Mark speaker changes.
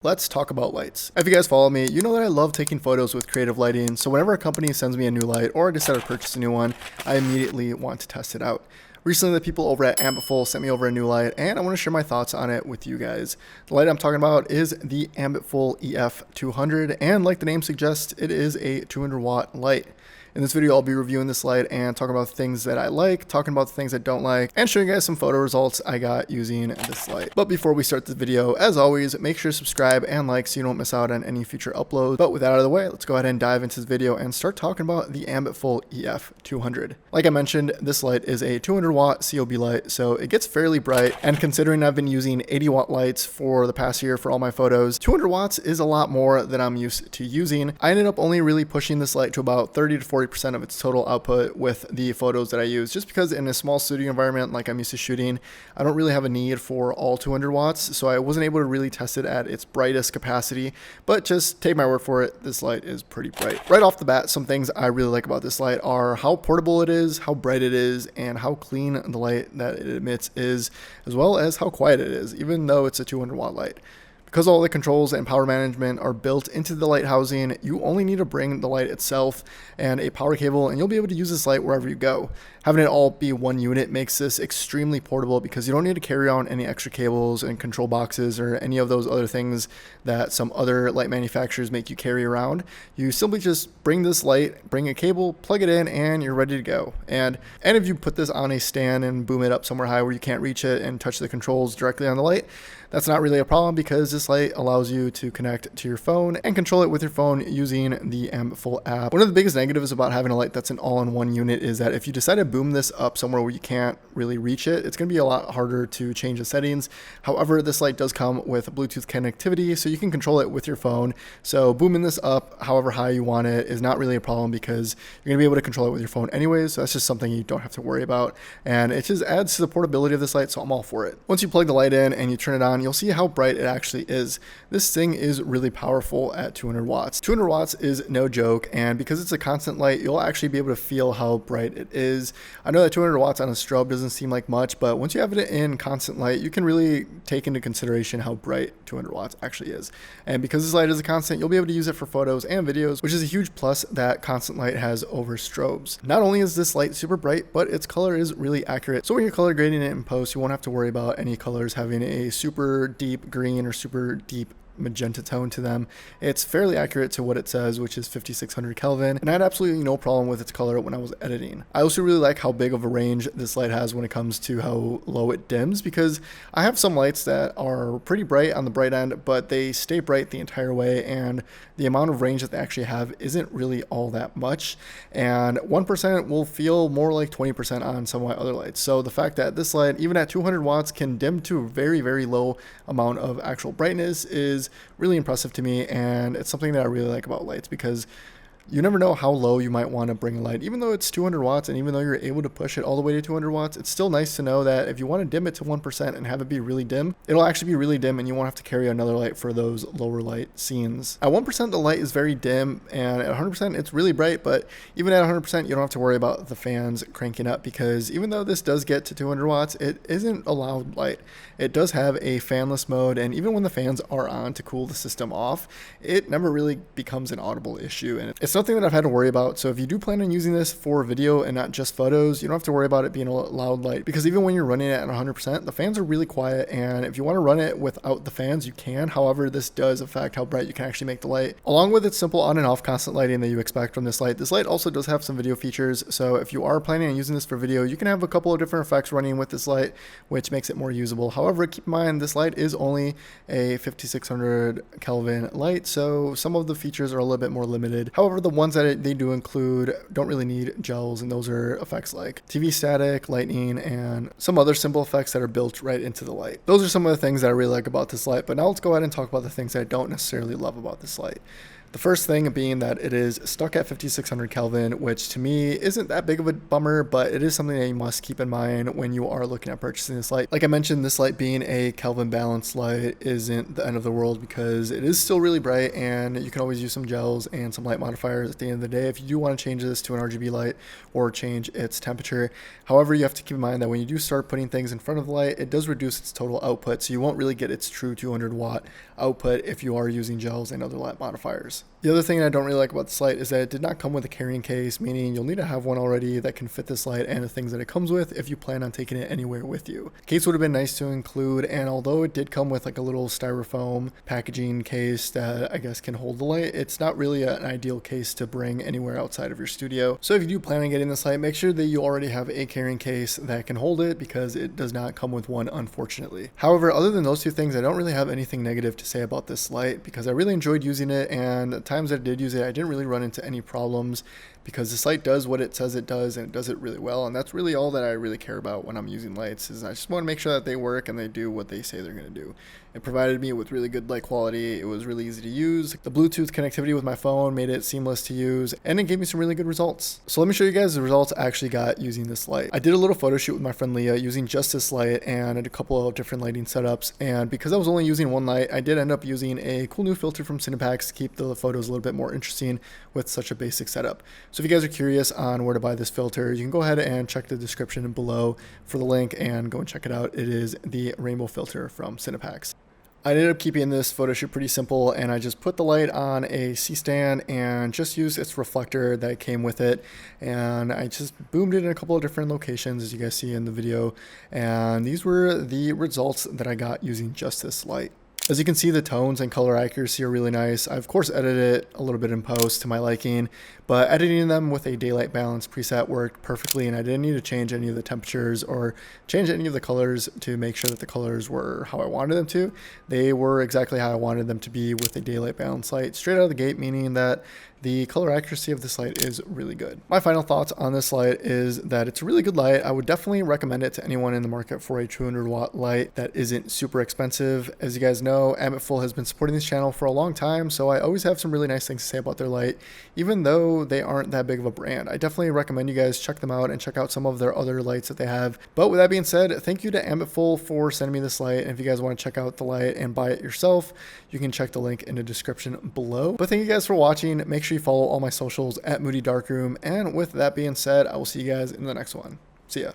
Speaker 1: Let's talk about lights. If you guys follow me, you know that I love taking photos with creative lighting, so whenever a company sends me a new light or I decide to purchase a new one, I immediately want to test it out. Recently, the people over at Ambitful sent me over a new light, and I want to share my thoughts on it with you guys. The light I'm talking about is the Ambitful Ef 200, and like the name suggests, it is a 200 watt light. In this video, I'll be reviewing this light and talking about things that I like, talking about the things I don't like, and showing you guys some photo results I got using this light. But before we start the video, as always, make sure to subscribe and like so you don't miss out on any future uploads. But with that out of the way, let's go ahead and dive into this video and start talking about the Ambitful Ef 200. Like I mentioned, this light is a 200 watt COB light, so it gets fairly bright, and considering I've been using 80 watt lights for the past year for all my photos, 200 watts is a lot more than I'm used to using. I ended up only really pushing this light to about 30 to 40% of its total output with the photos that I use, just because in a small studio environment like I'm used to shooting, I don't really have a need for all 200 watts, so I wasn't able to really test it at its brightest capacity, but just take my word for it, this light is pretty bright. Right off the bat, some things I really like about this light are how portable it is, how bright it is, and how clean the light that it emits is, as well as how quiet it is, even though it's a 200 watt light. Because all the controls and power management are built into the light housing, you only need to bring the light itself and a power cable, and you'll be able to use this light wherever you go. Having it all be one unit makes this extremely portable because you don't need to carry on any extra cables and control boxes or any of those other things that some other light manufacturers make you carry around. You simply just bring this light, bring a cable, plug it in, and you're ready to go. And if you put this on a stand and boom it up somewhere high where you can't reach it and touch the controls directly on the light, that's not really a problem because this light allows you to connect to your phone and control it with your phone using the Ambitful app. One of the biggest negatives about having a light that's an all-in-one unit is that if you decide to boom this up somewhere where you can't really reach it, it's going to be a lot harder to change the settings. However, this light does come with Bluetooth connectivity, so you can control it with your phone. So booming this up however high you want it is not really a problem because you're going to be able to control it with your phone anyways, so that's just something you don't have to worry about. And it just adds to the portability of this light, so I'm all for it. Once you plug the light in and you turn it on, you'll see how bright it actually is. This thing is really powerful at 200 watts. 200 watts is no joke, and because it's a constant light, you'll actually be able to feel how bright it is. I know that 200 watts on a strobe doesn't seem like much, but once you have it in constant light, you can really take into consideration how bright 200 watts actually is. And because this light is a constant, you'll be able to use it for photos and videos, which is a huge plus that constant light has over strobes. Not only is this light super bright, but its color is really accurate. So when you're color grading it in post, you won't have to worry about any colors having a super deep green or super deep magenta tone to them. It's fairly accurate to what it says, which is 5600 Kelvin, and I had absolutely no problem with its color when I was editing. I also really like how big of a range this light has when it comes to how low it dims, because I have some lights that are pretty bright on the bright end, but they stay bright the entire way, and the amount of range that they actually have isn't really all that much, and 1% will feel more like 20% on some of my other lights. So the fact that this light, even at 200 watts, can dim to a very, very low amount of actual brightness is really impressive to me, and it's something that I really like about lights because you never know how low you might want to bring a light. Even though it's 200 watts and even though you're able to push it all the way to 200 watts, it's still nice to know that if you want to dim it to 1% and have it be really dim, it'll actually be really dim and you won't have to carry another light for those lower light scenes. At 1%, the light is very dim, and at 100%, it's really bright, but even at 100%, you don't have to worry about the fans cranking up because even though this does get to 200 watts, it isn't a loud light. It does have a fanless mode, and even when the fans are on to cool the system off, it never really becomes an audible issue, and it's something that I've had to worry about. So if you do plan on using this for video and not just photos, you don't have to worry about it being a loud light, because even when you're running it at 100%, the fans are really quiet, and if you want to run it without the fans, you can. However, this does affect how bright you can actually make the light. Along with its simple on and off constant lighting that you expect from this light also does have some video features. So if you are planning on using this for video, you can have a couple of different effects running with this light, which makes it more usable. However, keep in mind, this light is only a 5600 Kelvin light, so some of the features are a little bit more limited. However, the ones that they do include don't really need gels, and those are effects like TV static, lightning, and some other simple effects that are built right into the light. Those are some of the things that I really like about this light, but now let's go ahead and talk about the things that I don't necessarily love about this light. The first thing being that it is stuck at 5600 Kelvin, which to me isn't that big of a bummer, but it is something that you must keep in mind when you are looking at purchasing this light. Like I mentioned, this light being a Kelvin balanced light isn't the end of the world because it is still really bright, and you can always use some gels and some light modifiers at the end of the day if you do want to change this to an RGB light or change its temperature. However, you have to keep in mind that when you do start putting things in front of the light, it does reduce its total output, so you won't really get its true 200 watt output if you are using gels and other light modifiers. The other thing I don't really like about this light is that it did not come with a carrying case, meaning you'll need to have one already that can fit this light and the things that it comes with if you plan on taking it anywhere with you. Case would have been nice to include, and although it did come with like a little styrofoam packaging case that I guess can hold the light, it's not really an ideal case to bring anywhere outside of your studio. So if you do plan on getting this light, make sure that you already have a carrying case that can hold it, because it does not come with one, unfortunately. However, other than those two things, I don't really have anything negative to say about this light because I really enjoyed using it, and the times that I did use it, I didn't really run into any problems because this light does what it says it does, and it does it really well. And that's really all that I really care about when I'm using lights, is I just want to make sure that they work and they do what they say they're going to do. It provided me with really good light quality. It was really easy to use. The Bluetooth connectivity with my phone made it seamless to use, and it gave me some really good results. So let me show you guys the results I actually got using this light. I did a little photo shoot with my friend Leah using just this light, and I did a couple of different lighting setups. And because I was only using one light, I did end up using a cool new filter from Cinepacks to keep the photos a little bit more interesting with such a basic setup. So if you guys are curious on where to buy this filter, you can go ahead and check the description below for the link and go and check it out. It is the rainbow filter from Cinepacks. I ended up keeping this photo shoot pretty simple, and I just put the light on a C-stand and just used its reflector that came with it, and I just boomed it in a couple of different locations, as you guys see in the video, and these were the results that I got using just this light. As you can see, the tones and color accuracy are really nice. I of course edited it a little bit in post to my liking, but editing them with a daylight balance preset worked perfectly, and I didn't need to change any of the temperatures or change any of the colors to make sure that the colors were how I wanted them to. They were exactly how I wanted them to be with a daylight balance light straight out of the gate, meaning that the color accuracy of this light is really good. My final thoughts on this light is that it's a really good light. I would definitely recommend it to anyone in the market for a 200 watt light that isn't super expensive. As you guys know, Ambitful has been supporting this channel for a long time, so I always have some really nice things to say about their light, even though they aren't that big of a brand. I definitely recommend you guys check them out and check out some of their other lights that they have. But with that being said, thank you to Ambitful for sending me this light. And if you guys want to check out the light and buy it yourself, you can check the link in the description below. But thank you guys for watching. Make sure you follow all my socials at MoodyDarkRoom. And with that being said, I will see you guys in the next one. See ya.